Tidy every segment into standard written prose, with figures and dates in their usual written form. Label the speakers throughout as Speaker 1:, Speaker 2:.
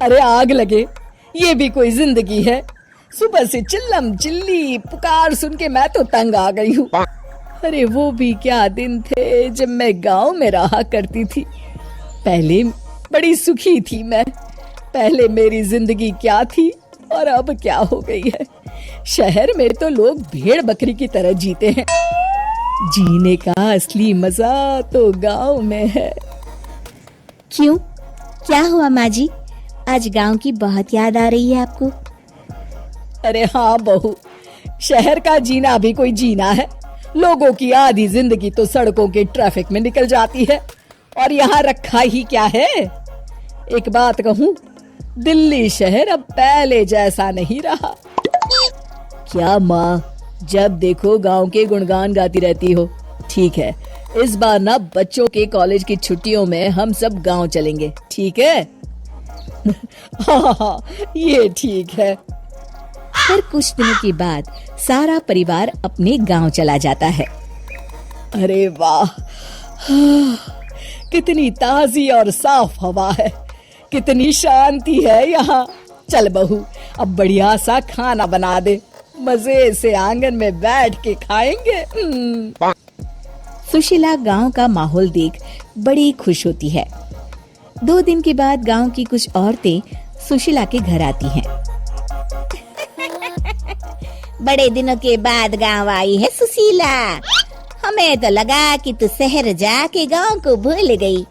Speaker 1: अरे आग लगे, ये भी कोई जिंदगी है। सुबह से चिल्लम चिल्ली पुकार सुन के मैं तो तंग आ गई हूँ। अरे वो भी क्या दिन थे जब मैं गांव में रहा करती थी। पहले बड़ी सुखी थी मैं। पहले मेरी जिंदगी क्या थी और अब क्या हो गई है। शहर में तो लोग भेड़ बकरी की तरह जीते हैं। जीने का असली मजा तो गांव में है।
Speaker 2: क्यों, क्या हुआ माँ जी? आज गांव की बहुत याद आ रही है आपको?
Speaker 1: अरे हाँ बहू, शहर का जीना भी कोई जीना है। लोगों की आधी जिंदगी तो सड़कों के ट्रैफिक में निकल जाती है और यहाँ रखा ही क्या है। एक बात कहूँ, दिल्ली शहर अब पहले जैसा नहीं रहा। क्या माँ, जब देखो गांव के गुणगान गाती रहती हो। ठीक है, इस बार ना बच्चों के कॉलेज की छुट्टियों में हम सब गांव चलेंगे, ठीक है? हाँ, ये ठीक है।
Speaker 2: फिर कुछ दिनों के बाद सारा परिवार अपने गांव चला जाता है।
Speaker 1: अरे वाह, कितनी ताजी और साफ हवा है, कितनी शांति है यहाँ। चल बहू, अब बढ़िया सा खाना बना दे, मजे से आंगन में बैठ के खाएंगे।
Speaker 2: सुशीला गांव का माहौल देख बड़ी खुश होती है। 2 दिन के बाद गांव की कुछ औरतें सुशीला के घर आती हैं। बड़े दिनों के बाद गांव आई है सुशीला। हमें तो लगा कि तू शहर जाके गांव को भूल गई।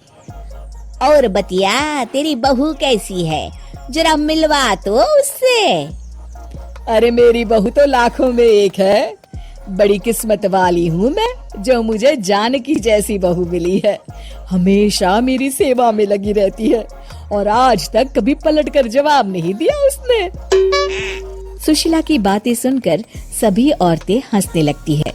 Speaker 2: और बतिया, तेरी बहू कैसी है? जरा मिलवा तो उससे।
Speaker 1: अरे मेरी बहू तो लाखों में एक है। बड़ी किस्मत वाली हूँ मैं जो मुझे जानकी जैसी बहू मिली है। हमेशा मेरी सेवा में लगी रहती है और आज तक कभी पलट कर जवाब नहीं दिया उसने।
Speaker 2: सुशीला की बातें सुनकर सभी औरतें हंसने लगती है।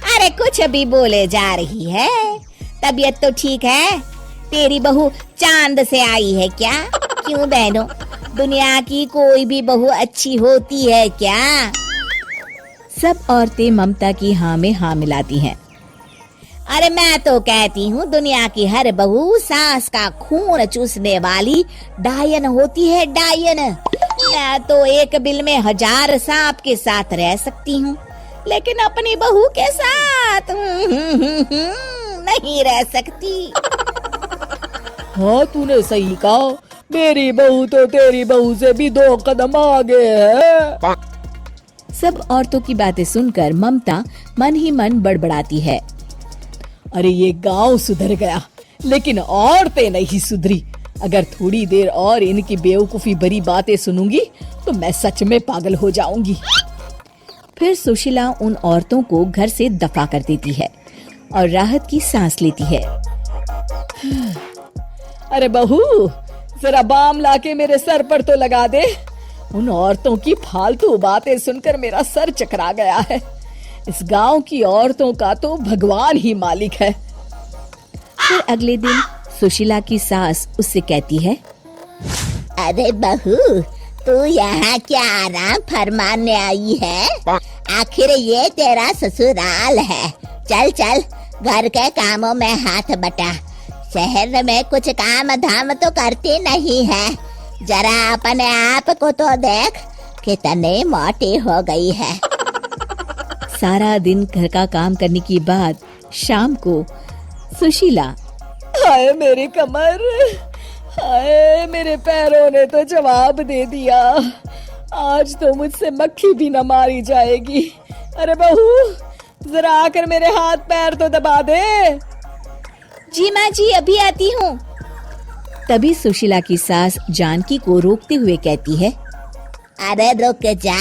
Speaker 2: अरे कुछ भी बोले जा रही है। तबीयत तो ठीक है? तेरी बहू चांद से आई है क्या? क्यों बहनों, दुनिया की कोई भी बहू अच्छी होती है क्या? सब औरतें ममता की हाँ में हाँ मिलाती हैं। अरे मैं तो कहती हूँ दुनिया की हर बहू सास का खून चूसने वाली डायन होती है, डायन। मैं तो एक बिल में 1000 सांप के साथ रह सकती हूँ, लेकिन अपनी बहू के साथ नहीं रह सकती।
Speaker 1: हाँ, तूने सही कहा। मेरी बहू तो तेरी बहू से भी 2 कदम आगे है।
Speaker 2: सब औरतों की बातें सुनकर ममता मन ही मन बड़बड़ाती है।
Speaker 1: अरे ये गांव सुधर गया, लेकिन औरतें नहीं सुधरी। अगर थोड़ी देर और इनकी बेवकूफी भरी बातें सुनूंगी तो मैं सच में पागल हो जाऊंगी।
Speaker 2: फिर सुशीला उन औरतों को घर से दफा कर देती है और राहत की सांस लेती है।
Speaker 1: अरे बहू, जरा बाम लाके मेरे सर पर तो लगा दे। उन औरतों की फालतू बातें सुनकर मेरा सर चकरा गया है। इस गांव की औरतों का तो भगवान ही मालिक है।
Speaker 2: फिर अगले दिन सुशीला की सास उससे कहती है, अरे बहू, तू यहाँ क्या आराम फरमाने आई है? आखिर ये तेरा ससुराल है। चल चल, घर के कामों में हाथ बटा। शहर में कुछ काम धाम तो करती नहीं है। जरा अपने आप को तो देख, कितनी मोटी हो गई है। सारा दिन घर का काम करने के बाद शाम को सुशीला,
Speaker 1: हाय मेरी कमर, हाय मेरे पैरों ने तो जवाब दे दिया। आज तो मुझसे मक्खी भी न मारी जाएगी। अरे बहू, जरा आकर मेरे हाथ पैर तो दबा दे।
Speaker 2: जी माँ जी, अभी आती हूँ। तभी सुशीला की सास जानकी को रोकते हुए कहती है, अरे रुक जा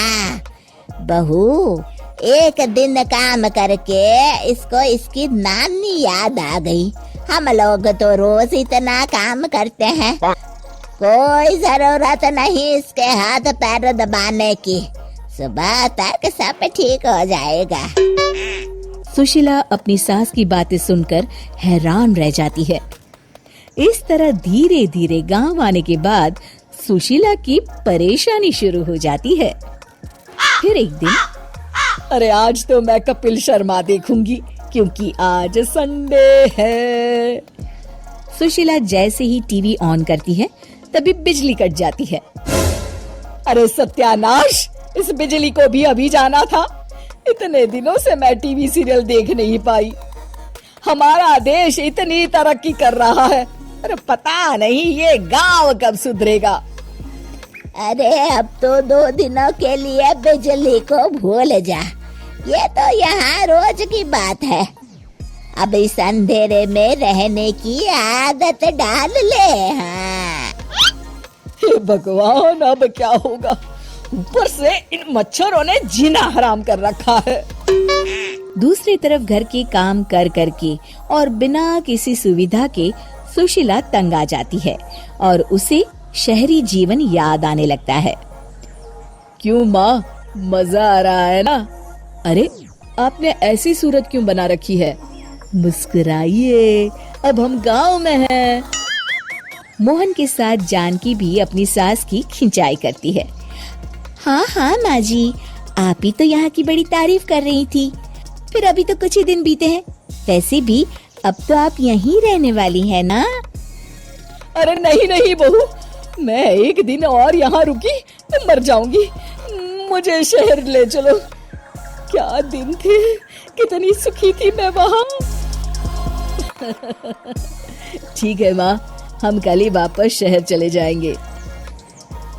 Speaker 2: बहू, एक दिन काम करके इसको इसकी नानी याद आ गई। हम लोग तो रोज इतना काम करते हैं, कोई जरूरत नहीं इसके हाथ पैर दबाने की। सुबह तक सब ठीक हो जाएगा। सुशीला अपनी सास की बातें सुनकर हैरान रह जाती है। इस तरह धीरे धीरे गांव आने के बाद सुशीला की परेशानी शुरू हो जाती है। फिर एक दिन,
Speaker 1: अरे आज तो मैं कपिल शर्मा देखूंगी क्योंकि आज संडे है।
Speaker 2: सुशीला जैसे ही टीवी ऑन करती है तभी बिजली कट जाती है।
Speaker 1: अरे सत्यानाश, इस बिजली को भी अभी जाना था। इतने दिनों से मैं टीवी सीरियल देख नहीं पाई। हमारा देश इतनी तरक्की कर रहा है, अरे पता नहीं ये गांव कब सुधरेगा।
Speaker 2: अरे अब तो 2 दिनों के लिए बिजली को भूल जा, ये तो यहाँ रोज की बात है। अब इस अंधेरे में रहने की आदत डाल ले। हाँ।
Speaker 1: हे भगवान, अब क्या होगा? ऊपर से इन मच्छरों ने जीना हराम कर रखा है।
Speaker 2: दूसरी तरफ घर के काम कर करके और बिना किसी सुविधा के सुशीला तंग आ जाती है और उसे शहरी जीवन याद आने लगता है।
Speaker 1: क्यों माँ, मजा आ रहा है ना? अरे आपने ऐसी सूरत क्यों बना रखी है? मुस्कुराइए, अब हम गांव में हैं।
Speaker 2: मोहन के साथ जानकी भी अपनी सास की खिंचाई करती है। हाँ हाँ माँ जी, आप ही तो यहाँ की बड़ी तारीफ कर रही थी। फिर अभी तो कुछ ही दिन बीते हैं, वैसे भी अब तो आप यहीं रहने वाली है ना?
Speaker 1: अरे नहीं नहीं बहू, मैं एक दिन और यहाँ रुकी तो मर जाऊंगी। मुझे शहर ले चलो। क्या दिन थे, कितनी सुखी थी मैं वहाँ। ठीक है माँ, हम कल ही वापस शहर चले जाएंगे।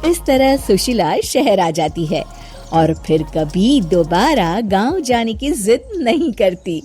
Speaker 2: इस तरह सुशीला शहर आ जाती है और फिर कभी दोबारा गांव जाने की जिद नहीं करती।